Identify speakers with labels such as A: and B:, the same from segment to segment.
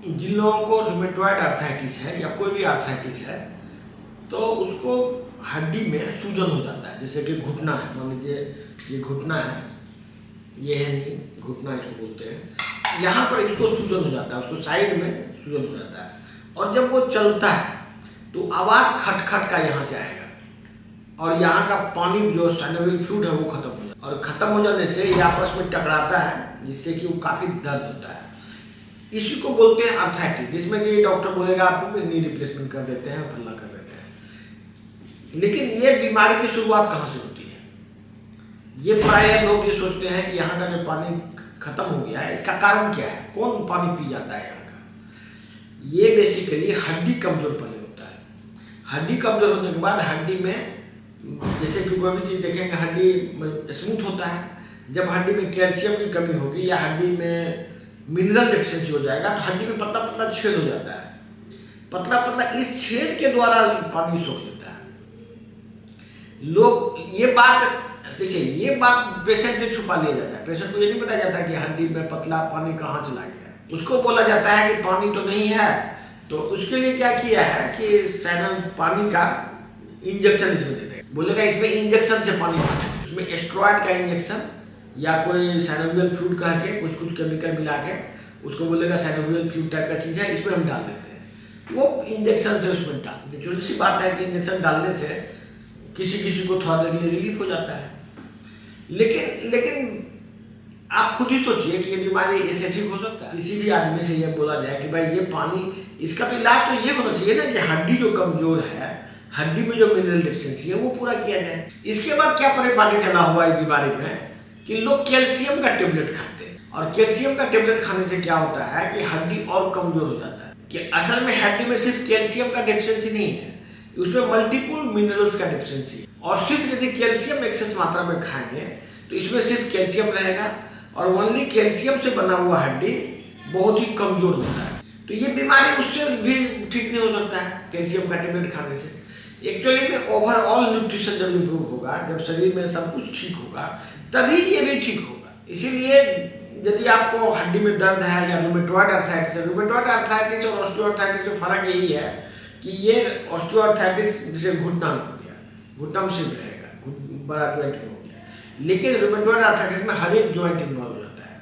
A: जिन लोगों को rheumatoid arthritis है या कोई भी आर्थराइटिस है तो उसको हड्डी में सूजन हो जाता है। जैसे कि घुटना है, मान लीजिए ये घुटना है, ये है नी घुटना इसको बोलते हैं, यहाँ पर इसको सूजन हो जाता है, उसको साइड में सूजन हो जाता है। और जब वो चलता है तो आवाज़ खटखट का यहाँ से आएगा और यहाँ का पानी जो साइनोवियल फ्लूइड है वो खत्म हो जाता है और ख़त्म हो जाने से ये आपस में टकराता है जिससे कि वो काफ़ी दर्द होता है। इसी को बोलते हैं आर्थराइटिस, जिसमें कि डॉक्टर बोलेगा आपको कि नी रिप्लेसमेंट कर देते हैं, फल्ला कर देते हैं। लेकिन ये बीमारी की शुरुआत कहाँ से होती है? ये प्राय लोग ये सोचते हैं कि यहाँ का जो पानी खत्म हो गया है, इसका कारण क्या है, कौन पानी पी जाता है यहाँ का? ये बेसिकली हड्डी कमजोर पड़ने होता है। हड्डी कमजोर होने के बाद हड्डी में जैसे कि कोई भी चीज़ देखेंगे हड्डी स्मूथ होता है। जब हड्डी में कैल्शियम की कमी होगी या हड्डी में मिनरल डेफिशिएंसी हो जाएगा तो हड्डी में पतला पतला छेद हो जाता है। पतला पतला इस छेद के द्वारा पानी सोख लेता है। लोग ये बात देखिए, ये बात पेशेंट से छुपा लिया जाता है। पेशेंट को ये नहीं बताया जाता कि हड्डी में पतला पानी कहाँ चला गया। उसको बोला जाता है कि पानी तो नहीं है, तो उसके लिए क्या किया है कि सैनल पानी का इंजेक्शन इसमें दे देगा। बोलेगा इसमें इंजेक्शन से पानी आता है, उसमें एस्ट्रॉयड का इंजेक्शन या कोई साइनोवियल फ्लूइड कह के कुछ केमिकल मिला के उसको बोलेगा साइनोवियल फ्लूइड टाइप का चीज़ है, इसमें हम डाल देते हैं। वो इंजेक्शन से उसमें डाल, नेचुरल सी बात है कि इंजेक्शन डालने से किसी को थोड़ा देर के लिए रिलीफ हो जाता है। लेकिन आप खुद ही सोचिए कि ये बीमारी ऐसे ठीक हो सकता है? किसी भी आदमी से ये बोला जाए कि भाई ये पानी, इसका तो इलाज तो ये होना चाहिए ना कि हड्डी जो कमजोर है, हड्डी में जो मिनरल डेफिशिएंसी है वो पूरा किया जाए। इसके बाद क्या परिपाटी चला हुआ इस बीमारी में कि लोग कैल्शियम का टेबलेट खाते हैं और कैल्शियम का टेबलेट खाने से क्या होता है कि हड्डी और कमजोर हो जाता है। कि असल में हड्डी में सिर्फ कैल्शियम का डेफिशिएंसी नहीं है, उसमें मल्टीपल मिनरल्स का डेफिशिएंसी है। और सिर्फ यदि कैल्शियम एक्सेस मात्रा में खाएंगे तो इसमें सिर्फ कैल्शियम रहेगा और ओनली कैल्शियम से बना हुआ हड्डी बहुत ही कमजोर होता है। तो ये बीमारी उससे भी ठीक नहीं हो सकता है कैल्शियम का टेबलेट खाने से। एक्चुअली में ओवरऑल न्यूट्रिशन जब इम्प्रूव होगा, जब शरीर में सब कुछ ठीक होगा, तभी ये भी ठीक होगा। इसीलिए यदि आपको हड्डी में दर्द है या रूमेटॉइड आर्थराइटिस है, रूमेटॉइड आर्थराइटिस और ऑस्टियोआर्थराइटिस में फर्क यही है कि ये ऑस्टियोआर्थराइटिस जैसे घुटना में हो गया, घुटना में सिर्फ रहेगा, बड़ा जॉइंट में हो गया। लेकिन रूमेटॉइड आर्थराइटिस में हर एक जॉइंट इन्वॉल्व हो जाता है,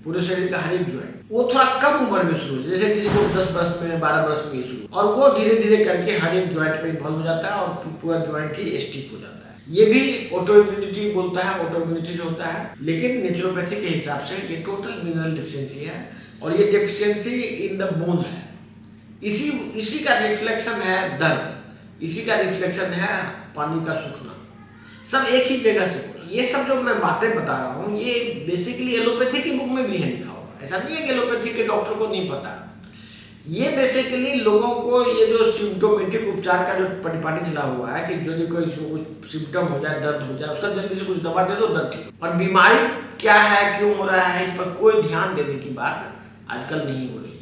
A: पूरे शरीर का हर एक जॉइंट। वो थोड़ा कम उम्र में शुरू, जैसे किसी को 10 वर्ष में 12 वर्ष में शुरू, और वो धीरे धीरे करके हर एक जॉइंट में इन्वॉल्व हो जाता है और पूरा जॉइंट ही स्टिक हो जाता है। ये भी ऑटोइम्यूनिटी बोलता है, ऑटोइम्यूनिटी से होता है। लेकिन नेचुरोपैथी के हिसाब से ये टोटल मिनरल डेफिशिएंसी है और ये डेफिशिएंसी इन द बोन है। इसी का रिफ्लेक्शन है दर्द, इसी का रिफ्लेक्शन है पानी का सूखना, सब एक ही जगह से। ये सब जो मैं बातें बता रहा हूँ ये बेसिकली एलोपैथी की बुक में भी है लिखा हुआ। ऐसा नहीं है कि एलोपैथी के डॉक्टर को नहीं पता। ये बेसिकली लोगों को ये जो सिम्टोमेटिक उपचार का जो परिपाटी चला हुआ है कि यदि कोई सिम्टम हो जाए, दर्द हो जाए, उसका जल्दी से कुछ दवा दे दो, दर्द ठीक। और बीमारी क्या है, क्यों हो रहा है, इस पर कोई ध्यान देने की बात आजकल नहीं हो रही है।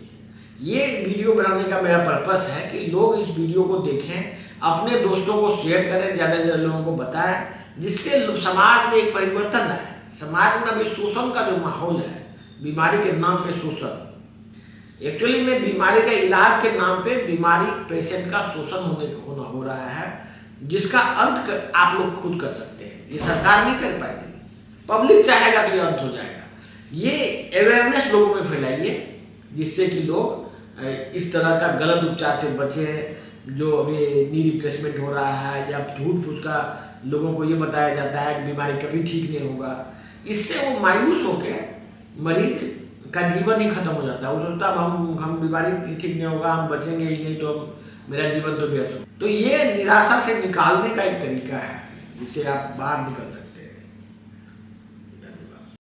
A: ये वीडियो बनाने का मेरा पर्पस है कि लोग इस वीडियो को देखें, अपने दोस्तों को शेयर करें, ज़्यादा से ज़्यादा लोगों को बताएं, जिससे समाज में एक परिवर्तन आए। समाज में अभी शोषण का जो माहौल है, बीमारी के नाम पे शोषण, एक्चुअली में बीमारी का इलाज के नाम पे बीमारी पेशेंट का शोषण हो रहा है, जिसका अंत आप लोग खुद कर सकते हैं। ये सरकार नहीं कर पाएगी, पब्लिक चाहेगा तो ये अंत हो जाएगा। ये अवेयरनेस लोगों में फैलाइए जिससे कि लोग इस तरह का गलत उपचार से बचें। जो अभी नी रिप्लेसमेंट हो रहा है या झूठ फूस का लोगों को ये बताया जाता है कि बीमारी कभी ठीक नहीं होगा, इससे वो मायूस होकर मरीज का जीवन ही खत्म हो जाता है। वो सोचता है हम बीमारी ठीक नहीं होगा, हम बचेंगे ही नहीं तो मेरा जीवन तो व्यर्थ हो। तो ये निराशा से निकालने का एक तरीका है जिससे आप बाहर निकल सकते हैं।